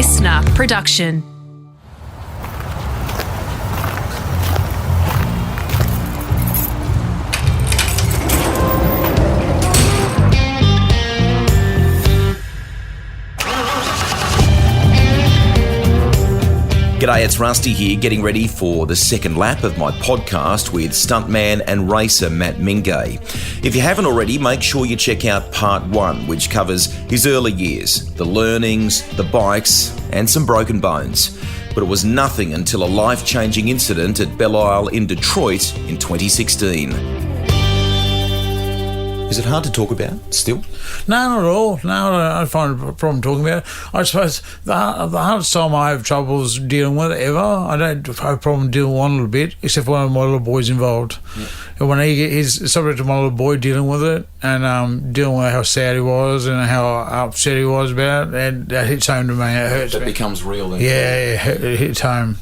listener production. G'day, it's Rusty here, getting ready for the second lap of my podcast with stuntman and racer Matt Mingay. If you haven't already, make sure you check out part 1, which covers his early years, the learnings, the bikes, and some broken bones. But it was nothing until a life-changing incident at Belle Isle in Detroit in 2016. Is it hard to talk about still? No, not at all. No, I don't find a problem talking about it. I suppose the hardest time I have troubles dealing with ever, I don't have a problem dealing with one little bit, except for one of my little boys involved. Yeah. And when he's subject to my little boy dealing with it and dealing with how sad he was and how upset he was about it, and that hits home to me. It hurts me. That becomes real then? Yeah, it hits home.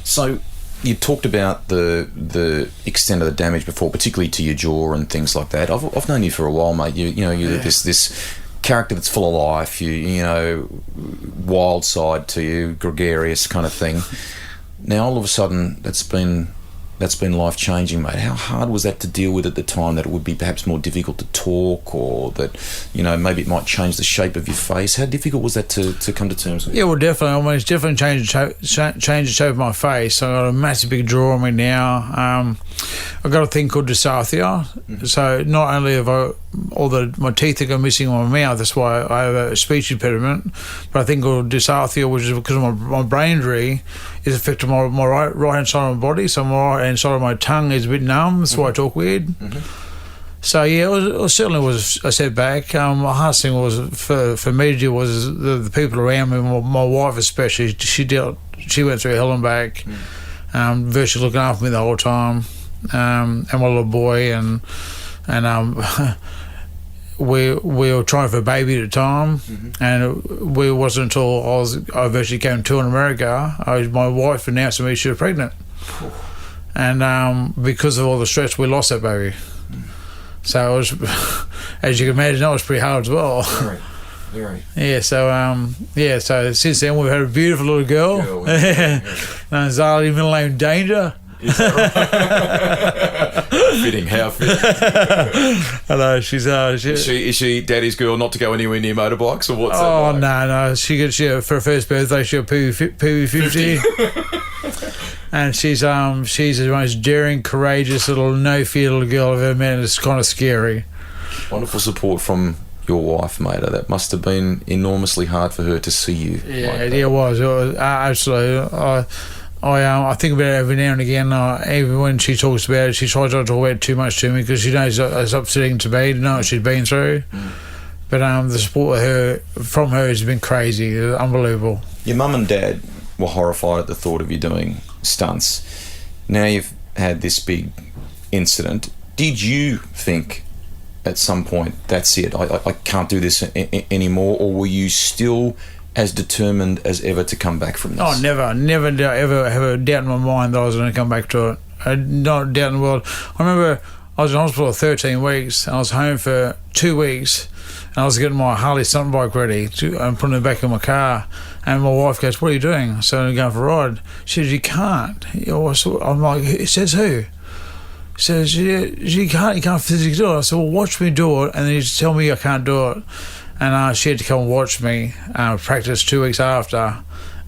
So you talked about the extent of the damage before, particularly to your jaw and things like that. I've known you for a while, mate. You're this character that's full of life. You know, wild side to you, gregarious kind of thing. Now all of a sudden, that's been life changing, mate. How hard was that to deal with at the time? That it would be perhaps more difficult to talk, or that maybe it might change the shape of your face. How difficult was that to come to terms with? Yeah, well, definitely. I mean, it's definitely changed the shape of my face. I've got a massive big jaw on me now. I've got a thing called dysarthria. Mm-hmm. So not only have my teeth that go missing on my mouth, that's why I have a speech impediment, but I think called dysarthria, which is because of my brain injury, is affecting my right hand side of my body. So my right hand side of my tongue is a bit numb. That's why I talk weird. Mm-hmm. So yeah, it certainly was a setback. My hardest thing was for me to deal was the people around me. My wife especially, she went through hell and back, virtually looking after me the whole time, and my little boy, and we were trying for a baby at the time, and it wasn't until I virtually came to in America, my wife announced to me she was pregnant. And because of all the stress, we lost that baby. So it was, as you can imagine, that was pretty hard as well. Very. Yeah. So since then we've had a beautiful little girl. Zali, middle name Danger. Is that right? How fitting. I know, she's is she daddy's girl not to go anywhere near motorbikes, or what's that like? No, she for her first birthday she got PV50. And she's the most daring, courageous little no-fear little girl I've ever met, and it's kind of scary. Wonderful support from your wife, mate. That must have been enormously hard for her to see you. Yeah, it was absolutely. I think about it every now and again. Even when she talks about it, she tries not to talk about it too much to me because she knows it's upsetting to me to know what she's been through. But the support from her has been crazy, unbelievable. Your mum and dad were horrified at the thought of you doing stunts. Now you've had this big incident. Did you think at some point, that's it, I can't do this anymore, or were you still as determined as ever to come back from this? Oh, never ever have a doubt in my mind that I was going to come back to it. Not a doubt in the world. I remember I was in hospital for 13 weeks and I was home for 2 weeks, and I was getting my Harley stunt bike ready and putting it back in my car, and my wife goes, "What are you doing?" So I'm going for a ride. She says, "You can't." I'm like, "It says who?" She says, you can't physically do it." I said, "Well, watch me do it, and then you just tell me I can't do it." And she had to come and watch me practice 2 weeks after,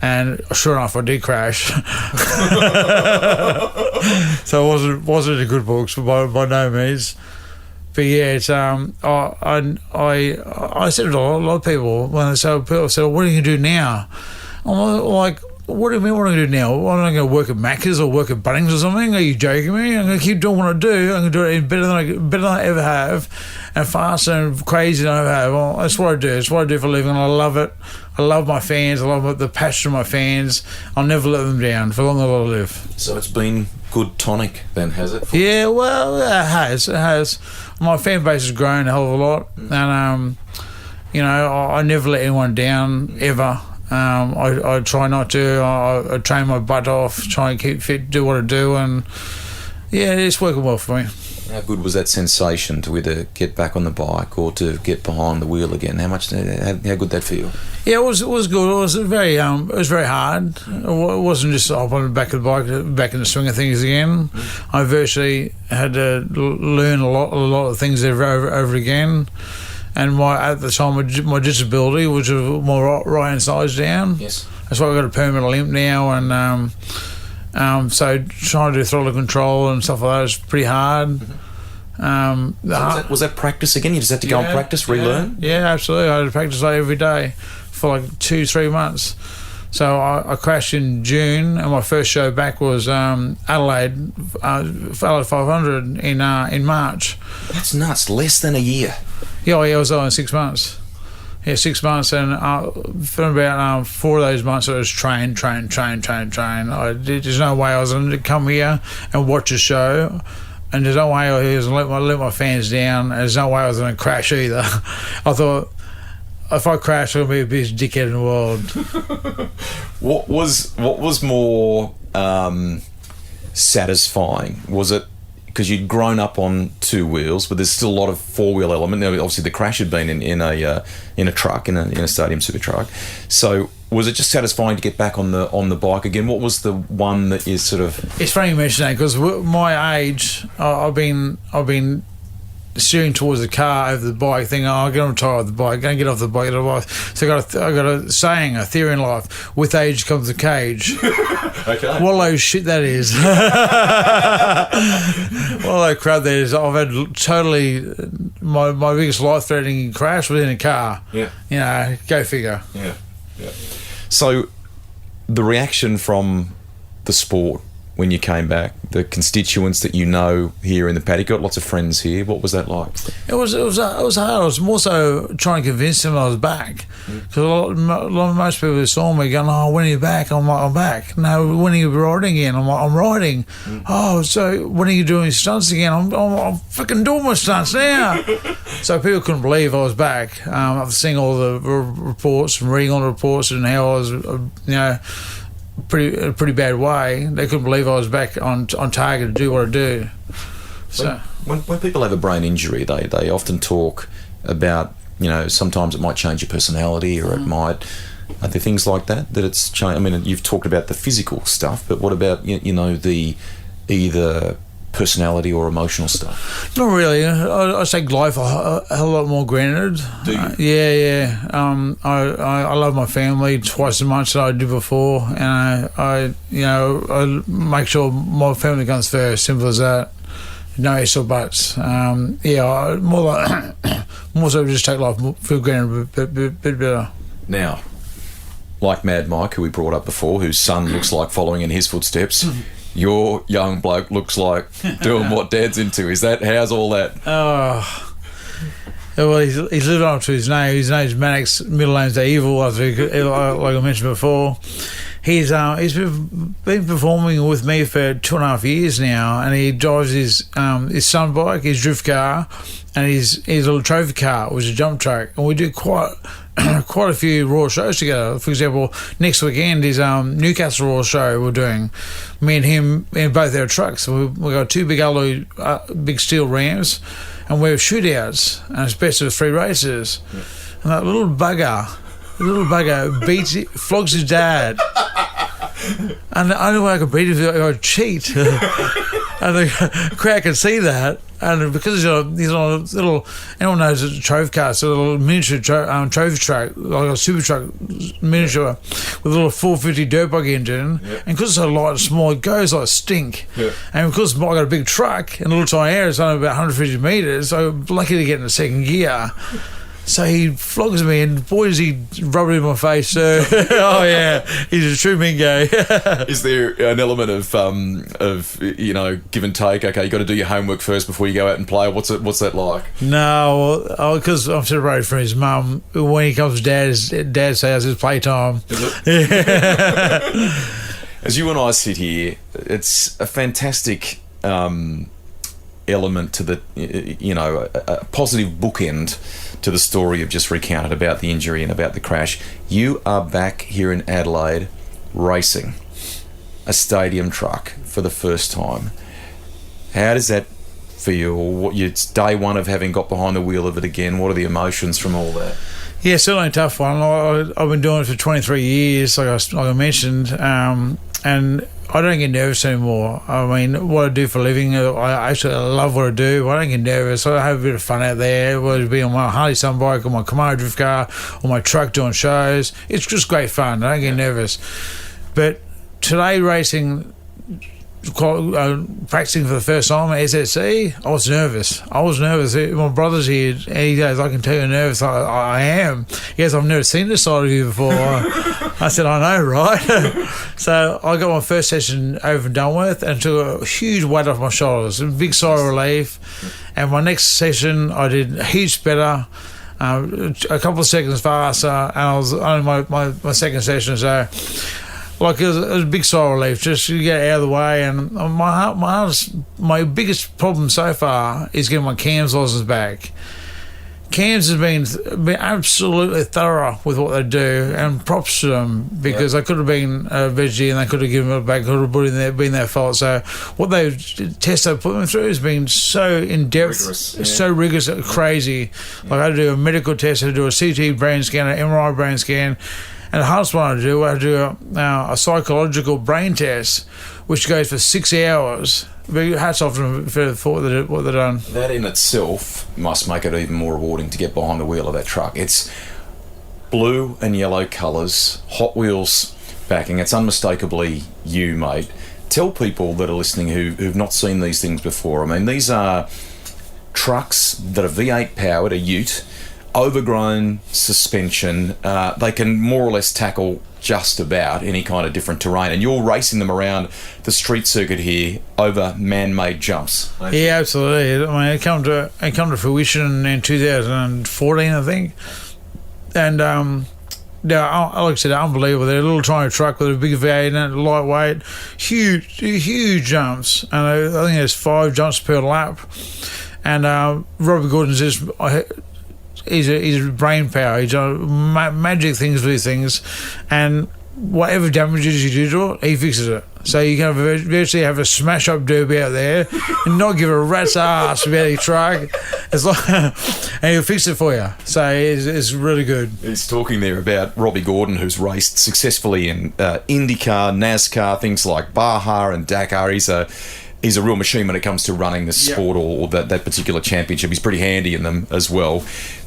and sure enough, I did crash. So it wasn't a good books by no means. But yeah, it's I said to a lot of people when they said, "What are you gonna do now?" I'm like, "What do you mean what am I going to do now? What, am I going to work at Macca's or work at Bunnings or something? Are you joking me? I'm going to keep doing what I do. I'm going to do it better than I ever have, and faster and crazy than I ever have." Well, that's what I do. It's what I do for a living, and I love it. I love my fans. I love the passion of my fans. I'll never let them down for long as I live. So it's been good tonic then, has it? Yeah, well, it has. It has. My fan base has grown a hell of a lot, and I never let anyone down ever. I try not to. I train my butt off, try and keep fit, do what I do, and yeah, it's working well for me. How good was that sensation to either get back on the bike or to get behind the wheel again? How good that feel? Yeah, it was good. It was very hard. It wasn't just hop on the back of the bike, back in the swing of things again. I virtually had to learn a lot of things over again. And at the time, my disability was my right hand side's down. Yes. That's why I got a permanent limp now, and so trying to do throttle control and stuff like that is pretty hard. So was that practice again? You just had to go and practice, relearn? Yeah, absolutely. I had to practice like every day for like 2-3 months. So I crashed in June, and my first show back was Adelaide 500 in March. That's nuts. Less than a year. Yeah, I was on 6 months. Yeah, 6 months, and for about 4 of those months, I was train. There's no way I was going to come here and watch a show, and there's no way I was going to let my fans down, and there's no way I was going to crash either. I thought, if I crash, I'll be the biggest dickhead in the world. What was more satisfying? Was it because you'd grown up on two wheels, but there's still a lot of four-wheel element? Now, obviously, the crash had been in a truck, in a stadium super truck. So, was it just satisfying to get back on the bike again? What was the one that is sort of? It's funny you mention that, because my age, I've been steering towards the car over the bike, thinking, I'm going to retire with the bike, going to get off the bike, So I got a saying, a theory in life: with age comes a cage. Okay. What a load of shit that is. What a load of crap that is. I've had totally my biggest life-threatening crash was in a car. Yeah. You know, go figure. Yeah. So, the reaction from the sport when you came back, the constituents that you know here in the paddock, got lots of friends here. What was that like? It was hard. I was more so trying to convince them I was back, because most people who saw me going, "Oh, when are you back?" I'm like, "I'm back." "No, when are you riding again?" I'm like, "I'm riding." "Oh, so when are you doing stunts again?" I'm freaking doing my stunts now. So people couldn't believe I was back. After seeing all the reports and reading all the reports and how I was, a pretty bad way, they couldn't believe I was back on target to do what I do. So when people have a brain injury, they often talk about, sometimes it might change your personality, or it might. Are there things like that it's changed? I mean, you've talked about the physical stuff, but what about the either personality or emotional stuff? Not really. I take life a hell of a lot more granted. Do you? Yeah. I love my family twice as much as I did before, and I make sure my family comes first. Simple as that. No ifs or buts. More so just take life for granted a bit better. Now, like Mad Mike, who we brought up before, whose son looks like following in his footsteps. Your young bloke looks like doing what Dad's into. How's all that? Oh, well, he's lived up to his name. His name's Maddox, middle name's Evil, like I mentioned before. He's been performing with me for 2.5 years now, and he drives his son bike, his drift car, and his little trophy car, which is a jump truck, and we do quite a few Royal shows together. For example, next weekend is Newcastle Royal show we're doing. Me and him in both our trucks. We got two big steel ramps, and we have shootouts, and it's best of 3 races. Yeah. And that little bugger flogs his dad. And the only way I could beat him is if I cheat. And the crowd can see that. And because he's on a little, anyone knows it's a trophy car, it's a little miniature trophy truck, like a super truck miniature, with a little 450 dirt bike engine. Yep. And because it's so light and small, it goes like stink. Yep. And because I got a big truck and a little tiny air, it's only about 150 metres, so I'm lucky to get in the second gear. So he flogs me, and boy does he rub it in my face. So, oh yeah, he's a true Mingay. Is there an element of give and take? Okay, you got to do your homework first before you go out and play. What's that like? No, because I'm separated from his mum. When he comes to Dad's house, it's playtime. Is it? As you and I sit here, it's a fantastic element to the a positive bookend to the story you've just recounted about the injury and about the crash. You are back here in Adelaide racing a stadium truck for the first time. How does that feel? What it's day one of having got behind the wheel of it again? What are the emotions from all that? Yeah, certainly a tough one. I've been doing it for 23 years, like I mentioned, and I don't get nervous anymore. I mean, what I do for a living, I actually love what I do. I don't get nervous. I have a bit of fun out there, whether it be on my Harley Sunbike or my Camaro drift car or my truck doing shows. It's just great fun. I don't get nervous. But today racing, practicing for the first time at SSC, I was nervous. My brother's here, and he goes, I can tell you're nervous. I am. He goes, I've never seen this side of you before. I said, I know, right? So I got my first session over and done with and took a huge weight off my shoulders, a big sigh of relief. And my next session, I did heaps better, a couple of seconds faster, and I was on my second session, so... Like it was a big sigh of relief just to get out of the way, and my biggest problem so far is getting my CAMS license back. CAMS has been absolutely thorough with what they do, and props to them, because they could have been a veggie and they could have given it back, could have been their fault. So what test they put me through has been so in depth, so rigorous, crazy. Like I had to do a medical test, I had to do a CT brain scan, an MRI brain scan. And the hardest one I had to do a psychological brain test, which goes for 6 hours. But hats off to them for what they've done. That in itself must make it even more rewarding to get behind the wheel of that truck. It's blue and yellow colours, Hot Wheels backing. It's unmistakably you, mate. Tell people that are listening who've not seen these things before. I mean, these are trucks that are V8 powered, a ute, overgrown suspension. They can more or less tackle just about any kind of different terrain, and you're racing them around the street circuit here over man-made jumps. Yeah, absolutely. I mean, it come to fruition in 2014, I think, and like I said, unbelievable. They're a little tiny truck with a big V8 in it, lightweight, huge jumps, and I think there's 5 jumps per lap. And Robbie Gordon's just. He's a brain power. He's magic things with these things, and whatever damages you do to it, he fixes it. So you can virtually have a smash up derby out there and not give a rat's ass about your truck. It's like, and he'll fix it for you. So it's really good. He's talking there about Robbie Gordon, who's raced successfully in IndyCar, NASCAR, things like Baja and Dakar. He's a real machine when it comes to running the sport or that particular championship. He's pretty handy in them as well.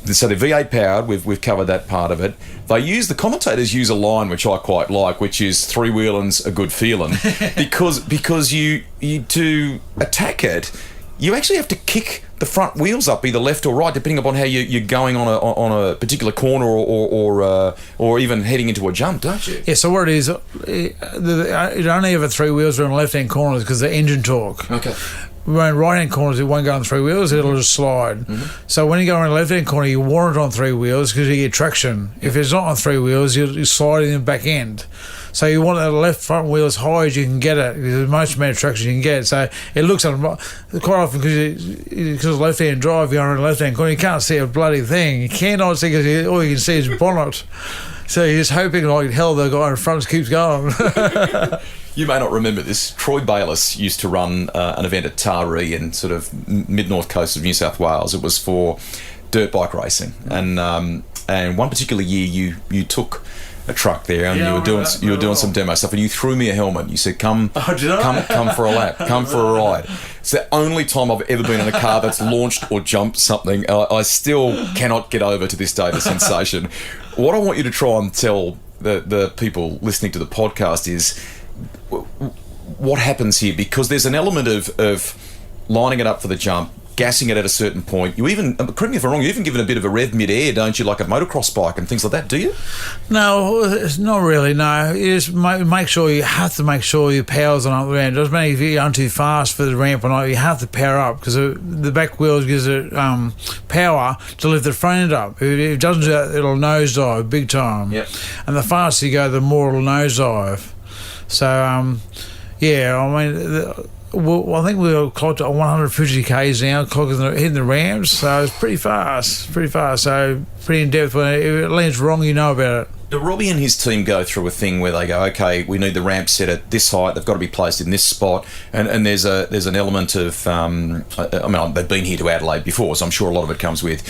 So they're V8 powered. We've covered that part of it. The commentators use a line which I quite like, which is 3-wheeling's a good feeling, because you to attack it, you actually have to kick the front wheels up either left or right, depending upon how you're going on a particular corner or even heading into a jump, don't you? Yeah, so what it is, it only have 3 wheels around the left-hand corners because the engine torque. Okay. When right-hand corners, it won't go on 3 wheels, it'll just slide. Mm-hmm. So when you go around the left-hand corner, you want it on 3 wheels because you get traction. If it's not on 3 wheels, you're sliding in the back end. So you want the left front wheel as high as you can get it. There's the most amount of traction you can get. So it looks quite often because of left-hand drive, you're on the left-hand corner, you can't see a bloody thing. You cannot see because all you can see is bonnet. So you're just hoping like hell the guy in front keeps going. You may not remember this. Troy Bayliss used to run an event at Taree in sort of mid-north coast of New South Wales. It was for dirt bike racing, and one particular year you took a truck there and you were doing some demo stuff, and you threw me a helmet. You said, come for a lap, come for a ride. It's the only time I've ever been in a car that's launched or jumped something. I still cannot get over to this day the sensation. What I want you to try and tell the people listening to the podcast is what happens here, because there's an element of lining it up for the jump, gassing it at a certain point. You even, correct me if I'm wrong, you even give it a bit of a rev mid-air, don't you, like a motocross bike and things like that, do you? No, it's not really, no. You just you have to make sure your power's on up the ramp. It doesn't matter if you're going too fast for the ramp or not, you have to power up because the back wheels gives it power to lift the front end up. If it doesn't do that, it'll nosedive big time. Yep. And the faster you go, the more it'll nosedive. So, yeah, I mean... Well, I think we were clocked at 150 k's now, hitting the ramps, so it's pretty fast. So pretty in depth. If it lands wrong, you know about it. Do Robbie and his team go through a thing where they go, okay, we need the ramp set at this height, they've got to be placed in this spot, and there's an element of, I mean, they've been here to Adelaide before, so I'm sure a lot of it comes with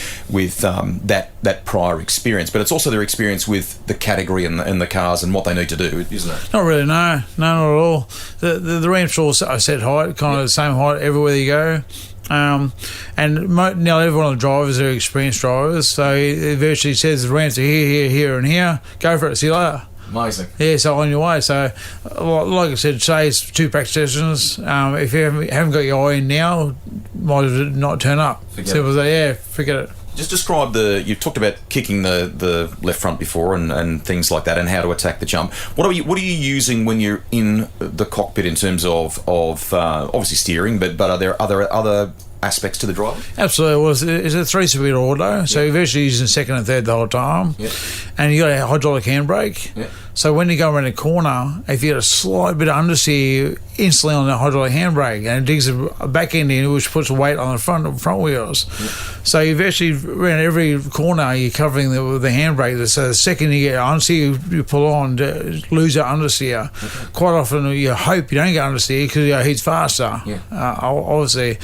that prior experience, but it's also their experience with the category and the cars and what they need to do, isn't it? Not really, no, not at all. The ramps all are set height, kind of the same height everywhere you go. And nearly every one of the drivers are experienced drivers, so it virtually says the ramps are here, and here. Go for it. See you later. Amazing. Yeah, so on your way. So, like I said, say it's 2 practice sessions. If you haven't got your eye in now, might as well not turn up. Simple as that. Yeah, forget it. Just describe you talked about kicking the left front before and things like that, and how to attack the jump. What are you using when you're in the cockpit in terms of obviously steering, but are there other aspects to the drive? Absolutely. Well, it's a 3-speed auto, so you're virtually using second and third the whole time. Yeah. And you got a hydraulic handbrake. Yeah. So when you go around a corner, if you get a slight bit of understeer, instantly on the hydraulic handbrake, and it digs a back end in, which puts weight on the front wheels. Yeah. So you've actually around every corner you're covering the handbrake. So the second you get understeer, you pull on to lose that understeer. Okay. Quite often you hope you don't get understeer because your heat's faster. Yeah. Obviously.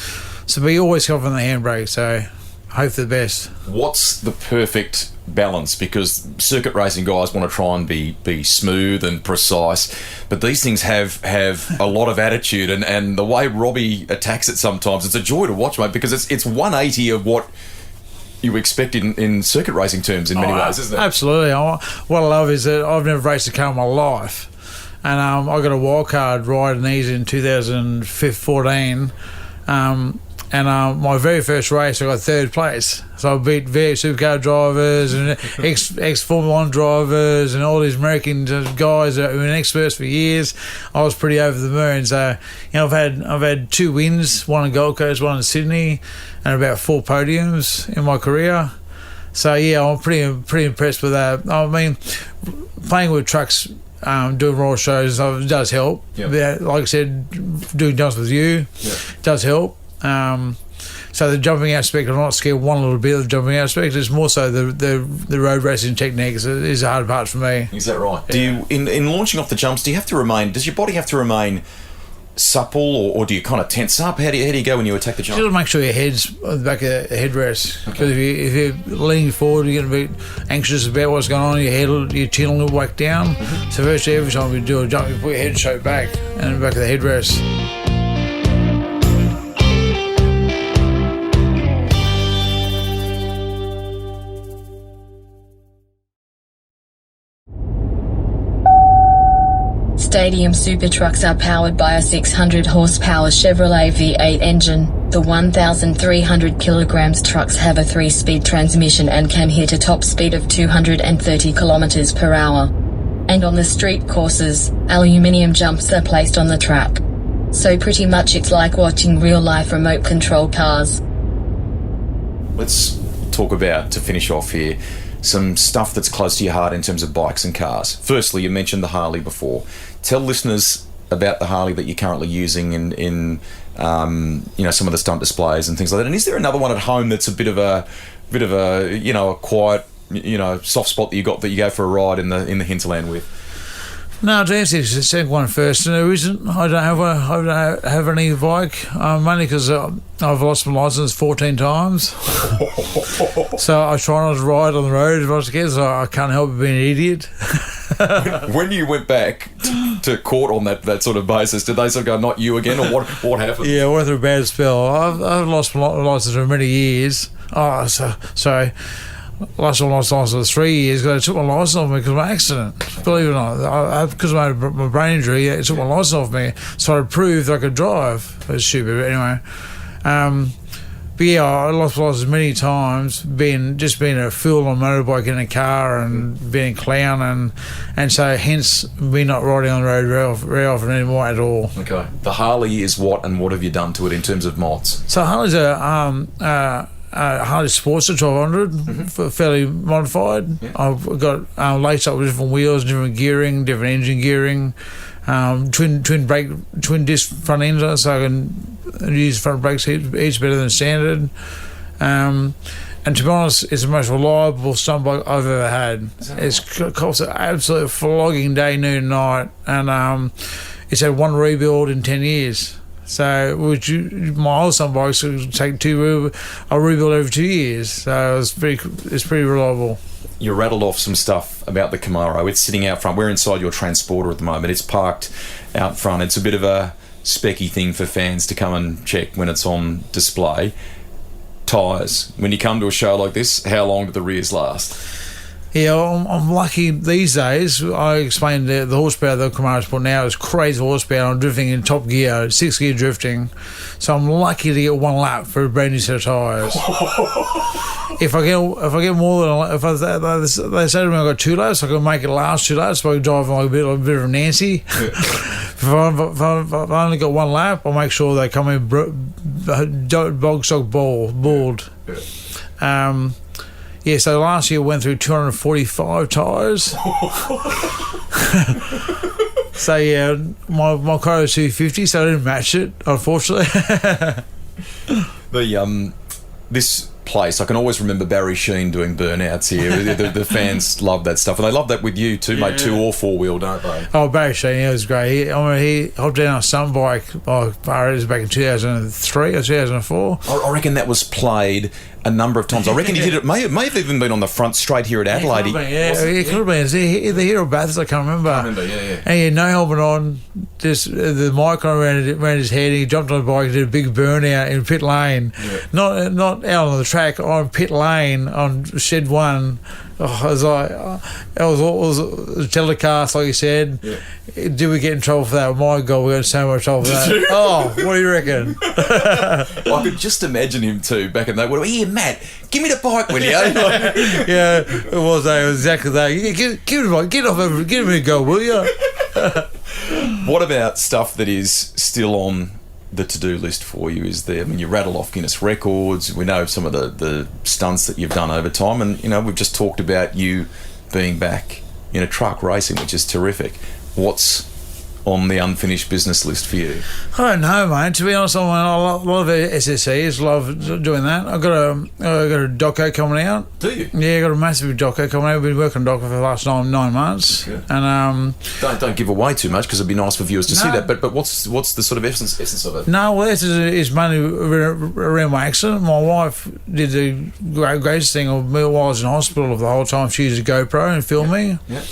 So be always covering the handbrake, so hope for the best. What's the perfect balance? Because circuit racing guys want to try and be smooth and precise, but these things have a lot of attitude, and the way Robbie attacks it sometimes, it's a joy to watch, mate, because it's 180 of what you expect in circuit racing terms in many ways, isn't it? Absolutely. What I love is that I've never raced a car in my life, and I got a wildcard ride in these in 2014. And my very first race, I got 3rd place. So I beat various supercar drivers and ex-Formula 1 drivers and all these American guys that have been experts for years. I was pretty over the moon. So, I've had 2 wins, one in Gold Coast, one in Sydney, and about 4 podiums in my career. So, yeah, I'm pretty impressed with that. I mean, playing with trucks, doing raw shows, does help. Yep. Like I said, doing jumps with you does help. So the jumping aspect, I'm not scared one little bit of the jumping aspect. It's more so the road racing techniques is the hard part for me. Is that right? Yeah. Do you in launching off the jumps, does your body have to remain supple, or do you kind of tense up? How do you go when you attack the jump? You got to make sure your head's on the back of the headrest, because if you're leaning forward, you're going to be anxious about what's going on. Your chin will whack down. Mm-hmm. So virtually every time you do a jump, you put your head straight back and the back of the headrest. Stadium super trucks are powered by a 600 horsepower Chevrolet V8 engine. The 1,300 kilograms trucks have a 3-speed transmission and can hit a top speed of 230 kilometers per hour. And on the street courses, aluminium jumps are placed on the track. So pretty much it's like watching real-life remote control cars. Let's talk about, to finish off here, some stuff that's close to your heart in terms of bikes and cars. Firstly, you mentioned the Harley before. Tell listeners about the Harley that you're currently using in some of the stunt displays and things like that. And is there another one at home that's a bit of a a quiet soft spot that you go for a ride in the hinterland with? No, to answer the second one first, there isn't. I don't have any bike, mainly because I've lost my licence 14 times. So I try not to ride on the road as much as I can, so I can't help but being an idiot. When you went back to court on that sort of basis, did they sort of go, not you again, or what happened? Yeah, I went through a bad spell. I've lost my licence for many years. Last one I lost for 3 years because they took my licence off me because of my accident. Believe it or not, because I had my brain injury, they took my licence off me, so I proved I could drive. It was stupid, but anyway. But yeah, I lost my licence many times, being a fool on a motorbike in a car and being a clown, and so hence me not riding on the road very often anymore at all. Okay. The Harley is what, and what have you done to it in terms of mods? So Harley's a Harley Sportster 1200, fairly modified. Yeah. I've got laced up with different wheels, different gearing, different engine gearing, twin disc front ends, so I can use front brakes each better than standard. And to be honest, it's the most reliable stunt bike I've ever had. It's cost an absolute flogging day, noon, and night, and it's had one rebuild in 10 years. So, my old stunt bikes would take a rebuild every 2 years. So it's pretty reliable. You rattled off some stuff about the Camaro. It's sitting out front. We're inside your Transporter at the moment. It's parked out front. It's a bit of a specky thing for fans to come and check when it's on display. Tyres. When you come to a show like this, how long do the rears last? Yeah, I'm lucky these days. I explained the horsepower the Camaro's put now is crazy horsepower. I'm drifting in top gear, 6-gear drifting. So I'm lucky to get one lap for a brand new set of tyres. If I get more than they say to me I got 2 laps, I can make it last 2 laps. So I can drive like a bit of a Nancy. If I only got 1 lap, I'll make sure they come in bog stock bald. Yeah, so last year I went through 245 tyres. So yeah, my car was 250, so I didn't match it, unfortunately. This place, I can always remember Barry Sheen doing burnouts here. The fans love that stuff, and they love that with you too, mate. 2 or 4 wheel, don't they? Oh, Barry Sheen, he was great. He hopped down on a stunt bike. It was back in 2003 or 2004. I reckon that was played a number of times. I reckon he did it. May have even been on the front straight here at Adelaide. It could have been. Either here or Bathurst, I can't remember. Yeah. And he had no helmet on, just the mic on around his head. He jumped on the bike and did a big burnout in pit lane. Yeah. Not out on the track, on pit lane on shed 1. Oh, it was a telecast, like you said. Yeah. Did we get in trouble for that? My God, we got so much trouble for that. Oh, what do you reckon? I could just imagine him too back in that. Here, Matt, give me the bike, will you? Yeah, it was exactly that. Give me the bike, give me a go, will you? What about stuff that is still on the to-do list for you? Is there? I mean, you rattle off Guinness records. We know some of the stunts that you've done over time, and we've just talked about you being back in a truck racing, which is terrific. What's on the unfinished business list for you? I don't know, mate. To be honest, I love SSEs. Love doing that. I've got a doco coming out. Do you? Yeah, I got a massive doco coming out. I've been working on doco for the last 9 months. Okay. And don't give away too much because it'd be nice for viewers to see that. But what's the sort of essence of it? No, well, this is mainly around my accident. My wife did the greatest thing while I was in hospital the whole time. She used a GoPro and filmed me. Yeah.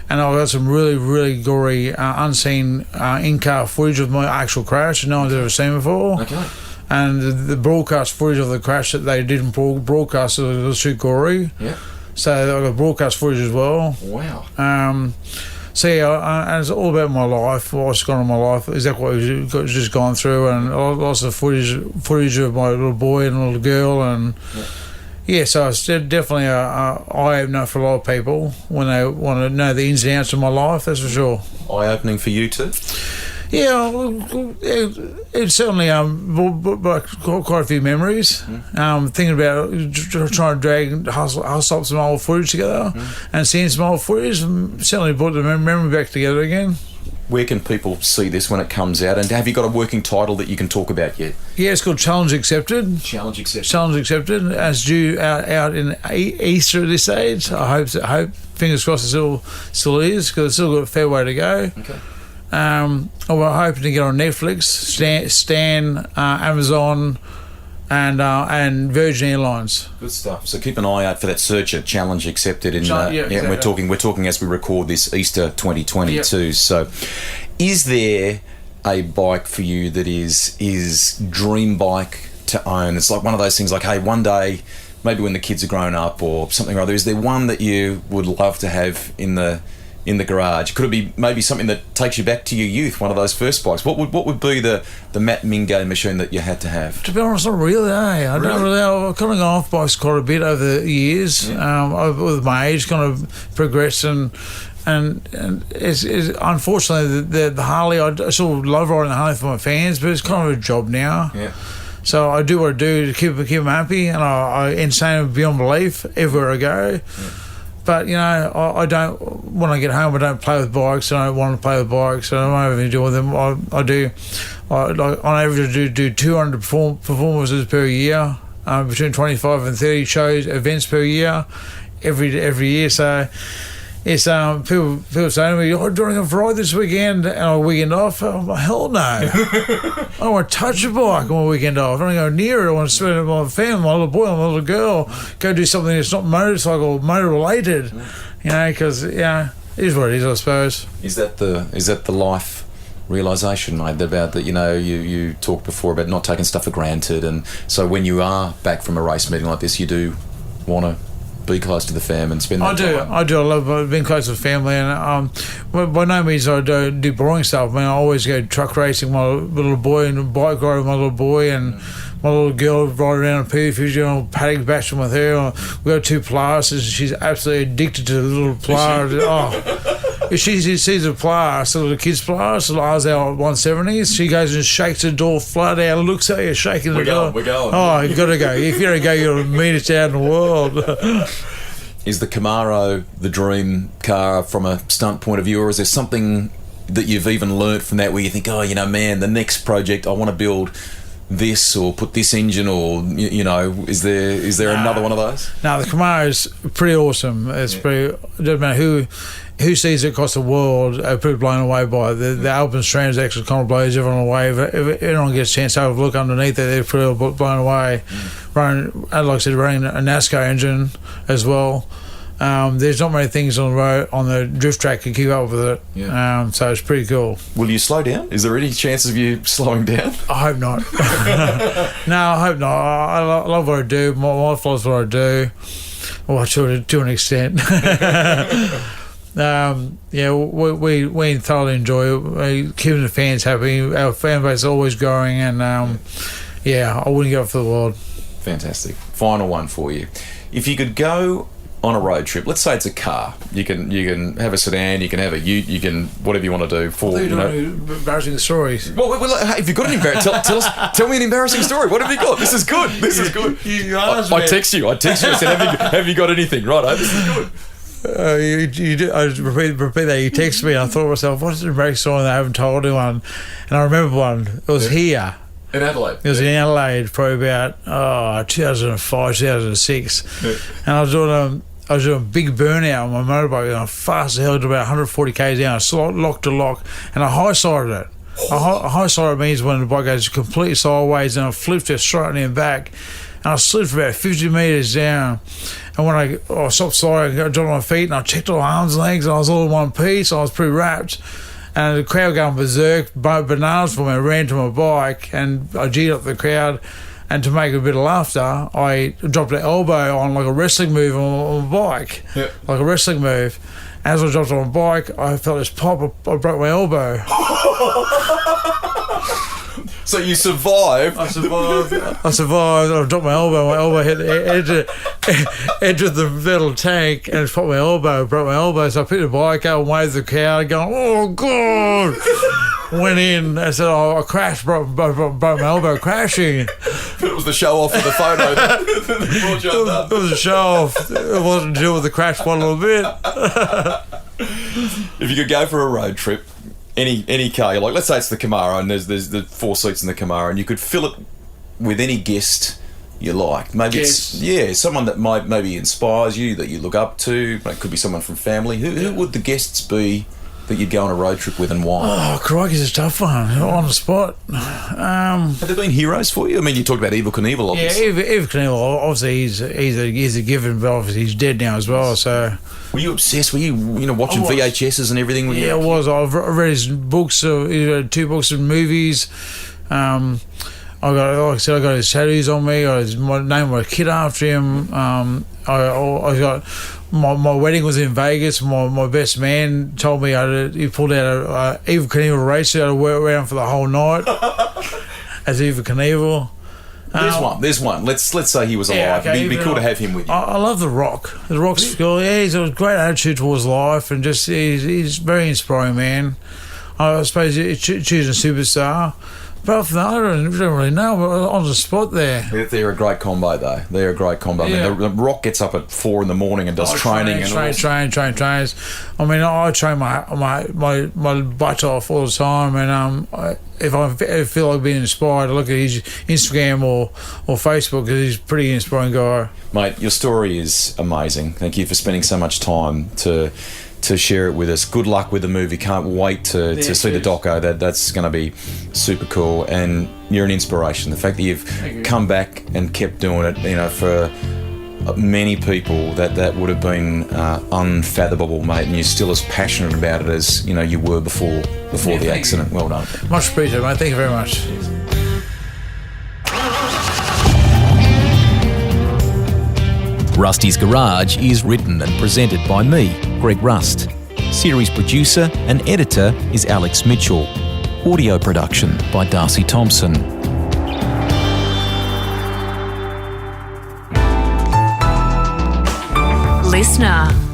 And I got some really, really gory, unseen in-car footage of my actual crash that no one's ever seen before. Okay. And the broadcast footage of the crash that they didn't broadcast was too gory. Yeah. So I got broadcast footage as well. Wow. So yeah, and it's all about my life, what's gone on in my life, exactly what we've just gone through, and lots of footage of my little boy and little girl, and. Yeah, so it's definitely an eye-opener for a lot of people when they want to know the ins and outs of my life, that's for sure. Eye-opening for you too? Yeah, it's certainly brought quite a few memories. Thinking about trying to hustle up some old footage together and seeing some old footage certainly brought the memory back together again. Where can people see this when it comes out? And have you got a working title that you can talk about yet? Yeah, it's called Challenge Accepted. Challenge Accepted. As due out in Easter at this stage. I hope fingers crossed it still is, because it's still got a fair way to go. Okay. We're hoping to get on Netflix, Stan, Amazon, and Virgin Airlines. Good stuff. So keep an eye out for that search at Challenge Accepted. Exactly. We're talking as we record this Easter 2022. Yep. So, is there a bike for you that is dream bike to own? It's like one of those things. Like, hey, one day, maybe when the kids are grown up or something or other, is there one that you would love to have in the garage? Could it be maybe something that takes you back to your youth, one of those first bikes? What would be the Matt Mingay machine that you had to have? To be honest, not really, I've kind of gone off bikes quite a bit over the years. With my age, kind of progressed and it's unfortunately the Harley, I still love riding the Harley for my fans, but it's kind of a job now. Yeah. So I do what I do to keep them happy, and I entertain them beyond belief everywhere I go. Yeah. But, I don't, when I get home, I don't play with bikes. I don't want to play with bikes. I don't have anything to do with them. On average, I do 200 performances per year. between 25 and 30 shows, events per year, every year. So it's people say to me, "Oh, do you want to go for a ride this weekend?" And a weekend off? I'm like, hell no! I don't want to touch a bike on a weekend off. I don't want to go near it. I want to spend it with my family, my little boy, my little girl. Go do something that's not motorcycle motor related. Because it is what it is, I suppose. Is that the life realisation, mate, about that? You talked before about not taking stuff for granted, and so when you are back from a race meeting like this, you do want to be close to the fam and spend that time. I do. I love being close to the family, and by no means I don't do boring stuff. I mean, I always go truck racing with my little boy and bike ride with my little boy, and my little girl ride around on PV, paddock bashing with her. We got 2 Polaris, and she's absolutely addicted to the little Polaris. If she sees a Polaris, a little kid's Polaris, ours our 170s, she goes and shakes the door flat out, looks at you, shaking the door. We're going. Oh, you got to go. If you don't go, you're the meanest out in the world. Is the Camaro the dream car from a stunt point of view, or is there something that you've even learnt from that where you think, man, the next project I want to build this or put this engine, or is there another one of those? No, the Camaro is pretty awesome. It's pretty. It doesn't matter who sees it across the world, are pretty blown away by it. The Alpine Transexual kind of blows everyone away. If anyone gets a chance to have a look underneath it, they're pretty blown away. Running, like I said, running a NASCAR engine as well. There's not many things on the road, on the drift track, can keep up with it. Yeah. So it's pretty cool. Will you slow down? Is there any chance of you slowing down? I hope not. No, I hope not. I love what I do. My wife loves what I do. Well, to an extent. We thoroughly enjoy it. Keeping the fans happy. Our fan base is always growing, and I wouldn't give up for the world. Fantastic. Final one for you. If you could go on a road trip, let's say it's a car, you can have a sedan, you can have a ute, you can whatever you want to do. Embarrassing stories. Well, hey, if you've got an tell me an embarrassing story. What have you got? This is good. I text you. I said, have you got anything? Right, this is good. I repeat that. You text me, and I thought to myself, what's the embarrassing story that I haven't told anyone? And I remember one. It was here. In Adelaide? It was in Adelaide, probably about 2005, 2006. Yeah. And I was doing a big burnout on my motorbike, and I fast as hell to about 140 k's down. I lock to lock, and I high-sided it. A high-sided means when the bike goes completely sideways, and I flipped it straight in the back, and I slid for about 50 metres down. And when I stopped sliding, I got on my feet, and I checked all my arms and legs, and I was all in one piece. I was pretty wrapped. And the crowd going berserk, bananas for me. I ran to my bike and I G'd up the crowd. And to make a bit of laughter, I dropped an elbow on like a wrestling move on my bike. Yep. Like a wrestling move. As I dropped on my bike, I felt this pop. I broke my elbow. So you survived? I survived. I dropped my elbow. My elbow hit the edge of the metal tank, and it popped my elbow. Broke my elbow. So I picked the bike up and waved the crowd, going, "Oh God!" Went in and said, I crashed. Broke my elbow crashing. It was the show off of the photo. It was a show off. It wasn't to do with the crash one little bit. If you could go for a road trip, any car, you're like, let's say it's the Camaro, and there's the 4 seats in the Camaro, and you could fill it with any guest you like. Maybe it's someone that maybe inspires you, that you look up to. It could be someone from family. Who would the guests be that you'd go on a road trip with, and why? Oh, crikey's a tough one. On the spot. Have there been heroes for you? I mean, you talked about Evel Knievel, obviously. Yeah, Evel Knievel, obviously he's a given, but obviously he's dead now as well, so... Were you obsessed? Were you watching VHSs and everything? Yeah, I was. I've read his books, 2 books of movies. I got his tattoos on me. I named my kid after him. I got my wedding was in Vegas. My best man told me he pulled out a Evel Knievel race suit. I wear around for the whole night as Evel Knievel. There's one. Let's say he was alive. It'd be cool to have him with you. I love The Rock. The Rock's cool. Yeah, he's got a great attitude towards life, and just he's a very inspiring man. I suppose choosing a superstar, Apart from that, I don't really know. But on the spot there. They're a great combo, though. They're a great combo. Yeah. I mean, the Rock gets up at 4 a.m. and does training. Trains. I mean, I train my butt off all the time, and if I feel like being inspired, I look at his Instagram or Facebook, because he's a pretty inspiring guy. Mate, your story is amazing. Thank you for spending so much time to share it with us. Good luck with the movie. Can't wait to see the doco. That's going to be super cool, and you're an inspiration. The fact that you've come back and kept doing it, you know, for many people that would have been unfathomable, mate, and you're still as passionate about it as, you know, you were before the accident. Well done. Much appreciated, mate. Thank you very much. Rusty's Garage is written and presented by me, Greg Rust. Series producer and editor is Alex Mitchell. Audio production by Darcy Thompson. Listener.